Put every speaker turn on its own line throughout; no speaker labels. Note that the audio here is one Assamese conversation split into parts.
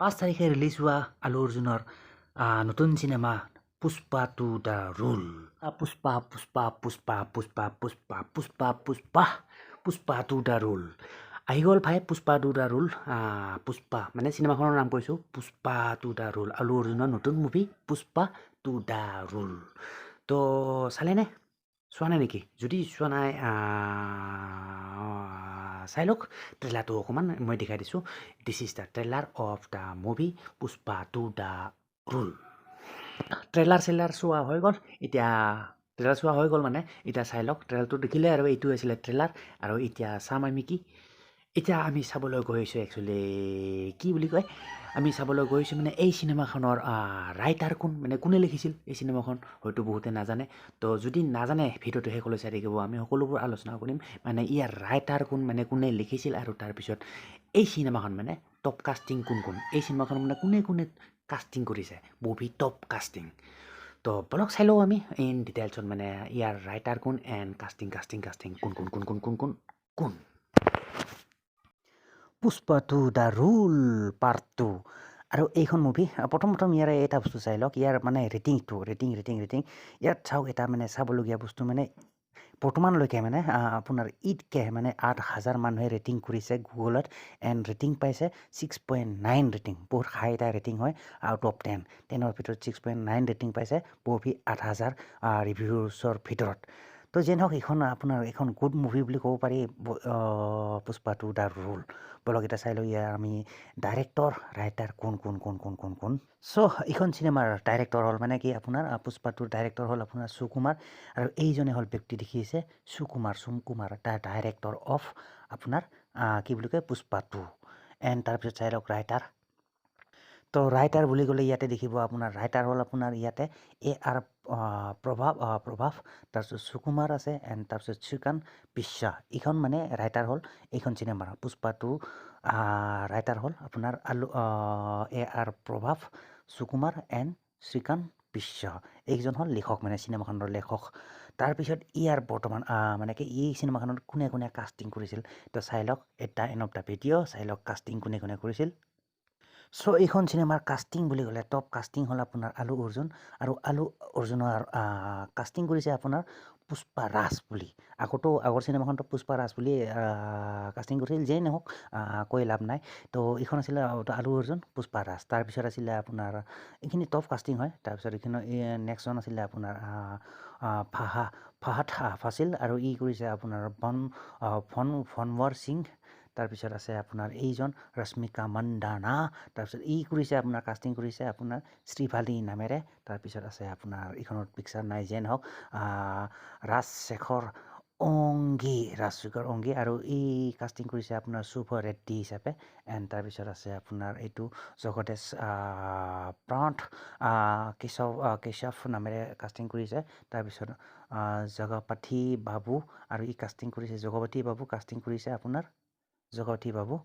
5 তাৰিখে ৰিলিজ হোৱা আলু অৰ্জুনৰ নতুন cinema Pushpa to the rule. Pushpa Pushpa Pushpa Pushpa Pushpa Pushpa Pushpa Pushpa to the rule আহি গ'ল ভাই। Pushpa to the rule Pushpa মানে চিনেমাখনৰ নাম কৈছোঁ, পুষ্পা টু দ্য ৰুল। আলু অৰ্জুনৰ নতুন movie Pushpa to the rule. তো চালেনে? চোৱা নাই নেকি? যদি চোৱা নাই চাই লওক। ট্ৰেইলাৰটো অকণমান মই দেখাই দিছোঁ। This is the trailer of the movie Pushpa to the rule. Trailer চোৱা হৈ গ'ল। এতিয়া ট্ৰেইলাৰ চোৱা হৈ গ'ল মানে এতিয়া চাই লওক। ট্ৰেইলাৰটো দেখিলে আৰু এইটো আছিলে ট্ৰেইলাৰ। আৰু এতিয়া চাম আমি কি। এতিয়া আমি চাবলৈ গৈছোঁ একচুৱেলি কি বুলি কয়, আমি চাবলৈ গৈছোঁ মানে এই চিনেমাখনৰ ৰাইটাৰ কোন, মানে কোনে লিখিছিল এই চিনেমাখন, হয়তো বহুতে নাজানে। তো যদি নাজানে ভিডিঅ'টো শেষলৈ চাই থাকিব, আমি সকলোবোৰ আলোচনা কৰিম। মানে ইয়াৰ ৰাইটাৰ কোন, মানে কোনে লিখিছিল, আৰু তাৰপিছত এই চিনেমাখন মানে টপ কাষ্টিং কোন কোন, এই চিনেমাখন মানে কোনে কোনে কাষ্টিং কৰিছে, মুভি টপ কাষ্টিং। তো বলক চাই লওঁ আমি ইন ডিটেইলছত, মানে ইয়াৰ ৰাইটাৰ কোন এণ্ড কাষ্টিং কোন কোন কোন কোন কোন কোন কোন Pushpa to the rule part 2। আৰু এইখন মুভি প্ৰথম ইয়াৰে এটা বস্তু চাই লওক, ইয়াৰ মানে ৰেটিং ইয়াত চাওক। এটা মানে চাবলগীয়া বস্তু মানে বৰ্তমানলৈকে মানে আপোনাৰ ইটকে মানে 8,000 মানুহে ৰেটিং কৰিছে গুগলত, এণ্ড ৰেটিং পাইছে 6.9 ৰেটিং। বহুত হাই এটা ৰেটিং হয় আউট অফ 10ৰ ভিতৰত 6.9 ৰেটিং পাইছে মুভি 8,000 ৰিভিউছৰ ভিতৰত। তো যেন হওক এইখন আপোনাৰ এখন গুড মুভি বুলি ক'ব পাৰি, পুষ্পা টু দ্য ৰুল। বলক এটা চাই লওঁ ইয়াৰ আমি ডাইৰেক্টৰ ৰাইটাৰ কোন কোন কোন কোন কোন কোন চ' এইখন চিনেমাৰ ডাইৰেক্টৰ হ'ল মানে কি আপোনাৰ পুষ্পা টুৰ ডাইৰেক্টৰ হ'ল আপোনাৰ সুকুমাৰ। আৰু এইজনে হ'ল ব্যক্তি দেখিছে সুকুমাৰ দ্য ডাইৰেক্টৰ অফ আপোনাৰ কি বুলি কয় পুষ্পা টু। এণ্ড তাৰপিছত চাই লওক ৰাইটাৰ। তো ৰাইটাৰ বুলি ক'লে ইয়াতে দেখিব আপোনাৰ ৰাইটাৰ হ'ল আপোনাৰ ইয়াতে AR প্ৰভাৱ, তাৰপিছত সুকুমাৰ আছে, এণ্ড তাৰপিছত শ্ৰীকান্ত বিশ্বা। এইখন মানে ৰাইটাৰ হ'ল এইখন চিনেমাৰ পুষ্পা টু। ৰাইটাৰ হ'ল আপোনাৰ AR প্ৰভাৱ, সুকুমাৰ এণ্ড শ্ৰীকান্ত বিশ্বা। এইকেইজন হ'ল লেখক, মানে চিনেমাখনৰ লেখক। তাৰপিছত ইয়াৰ বৰ্তমান মানে কি এই চিনেমাখনত কোনে কোনে কাষ্টিং কৰিছিল, তো চাই লওক এটা এন অফ দ্য ভিডিঅ'। চাই লওক কাষ্টিং কোনে কোনে কৰিছিল। চ' এইখন চিনেমাৰ কাষ্টিং বুলি ক'লে টপ কাষ্টিং হ'ল আপোনাৰ আলু অৰ্জুন। আৰু আলু অৰ্জুনৰ কাষ্টিং কৰিছে আপোনাৰ পুষ্পা ৰাজ বুলি। আগৰ চিনেমাখনতো পুষ্পা ৰাজ বুলি কাষ্টিং কৰিছিল। যেই নহওক কৈ লাভ নাই। তো এইখন আছিলে আলু অৰ্জুন, পুষ্পা ৰাজ। তাৰপিছত আছিলে আপোনাৰ এইখিনি টপ কাষ্টিং হয়। তাৰপিছত এইখিনি নেক্সটজন আছিলে আপোনাৰ ফাহাদ ফাচিল, আৰু ই কৰিছে আপোনাৰ ফনৱাৰ সিং। তাৰপিছত আছে আপোনাৰ এইজন ৰশ্মিকা মন্দানা। তাৰপিছত ই কৰিছে আপোনাৰ কাষ্টিং কৰিছে আপোনাৰ শ্ৰীভালি নামেৰে। তাৰপিছত আছে আপোনাৰ এইখনত পিকচাৰ নাই, যেন হওক ৰাজশেখৰ অংগী, আৰু ই কাষ্টিং কৰিছে আপোনাৰ শুভ ৰেড্ডি হিচাপে। এণ্ড তাৰপিছত আছে আপোনাৰ এইটো জগদেশ প্ৰান্থ কেশৱ নামেৰে কাষ্টিং কৰিছে। তাৰপিছত জগপতি বাবু, আৰু ই কাষ্টিং কৰিছে কাষ্টিং কৰিছে আপোনাৰ জগপতি বাবু।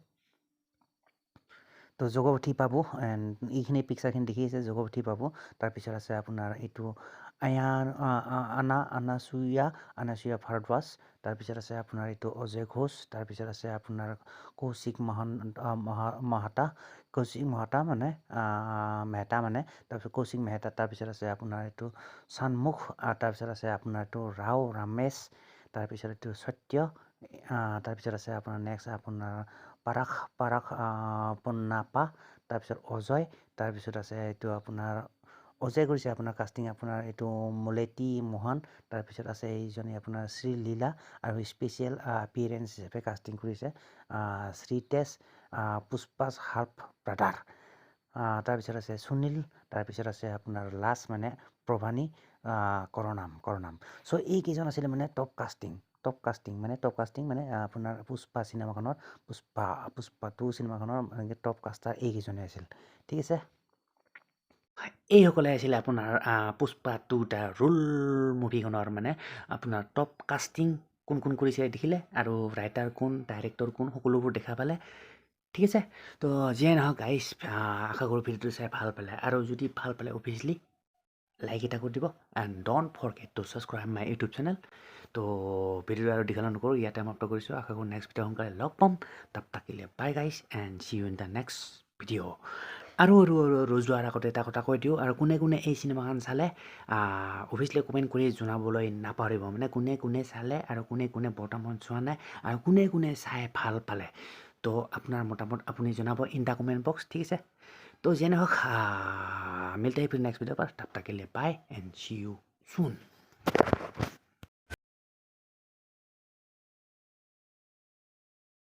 তো জগপতি বাবু এণ্ড এইখিনি পিকচাৰখিনি দেখিছে জগপতি বাবু। তাৰপিছত আছে আপোনাৰ এইটো আনাসুয়া ভাৰদ্বাজ। তাৰপিছত আছে আপোনাৰ এইটো অজয় ঘোষ। তাৰপিছত আছে আপোনাৰ কৌশিক মেহতা মানে তাৰপিছত কৌশিক মেহতা। তাৰপিছত আছে আপোনাৰ এইটো সন্মুখ। তাৰপিছত আছে আপোনাৰ এইটো ৰাও ৰামেশ। তাৰপিছত এইটো সত্য। তাৰপিছত আছে আপোনাৰ নেক্সট আপোনাৰ পাৰাস পন্নাপা। তাৰপিছত অজয়। তাৰপিছত আছে এইটো আপোনাৰ অজয় কৰিছে আপোনাৰ কাষ্টিং আপোনাৰ এইটো মুলেটি মোহন। তাৰপিছত আছে এইজনে আপোনাৰ শ্ৰীলীলা, আৰু স্পেচিয়েল এপিয়াৰেঞ্চ হিচাপে কাষ্টিং কৰিছে শ্ৰীতেজ পুষ্পাছ হাৰ্প ব্ৰাদাৰ। তাৰপিছত আছে সুনীল। তাৰপিছত আছে আপোনাৰ লাষ্ট মানে প্ৰভানী কৰণাম। চ' এইকেইজন আছিলে মানে টপ কাষ্টিং মানে আপোনাৰ পুষ্পা চিনেমাখনৰ পুষ্পা টু চিনেমাখনৰ টপ কাষ্টাৰ এইকেইজনে আছিল। ঠিক আছে, এইসকলে আছিলে আপোনাৰ পুষ্পা টু দ্য ৰুল মুভিখনৰ মানে আপোনাৰ টপ কাষ্টিং কোন কোন কৰিছে দেখিলে, আৰু ৰাইটাৰ কোন, ডাইৰেক্টৰ কোন, সকলোবোৰ দেখা পালে। ঠিক আছে, তো যিয়ে নহওক গাইজ, আশা কৰোঁ ভিডিঅ'টো চাই ভাল পালে। আৰু যদি ভাল পালে অভিয়াছলি লাইক এটা কৰি দিব, and don't forget two subscribe my YouTube channel. তো ভিডিঅ'টো আৰু দীঘল নকৰোঁ, ইয়াতে সমাপ্ত কৰিছোঁ। আশা কৰোঁ নেক্সট ভিডিঅ' সোনকালে লগ পাম। তাক তাকিলে bye guys, and see you in the next video'. আৰু যোৱাৰ আগতে এটা কথা কৈ দিওঁ আৰু কোনে এই চিনেমাখন চালে অভিয়াছলি কমেণ্ট কৰি জনাবলৈ নাপাহৰিব মানে কোনে চালে আৰু কোনে বৰ্তমান চোৱা নাই আৰু কোনে চাই ভাল পালে তো আপোনাৰ মতামত আপুনি জনাব ইন দ্য কমেণ্ট বক্স ঠিক আছে তো যেনে হওক মিলতে হে ফিৰ নেক্সট ভিডিঅ' पर तब तक के लिए bye and see you soon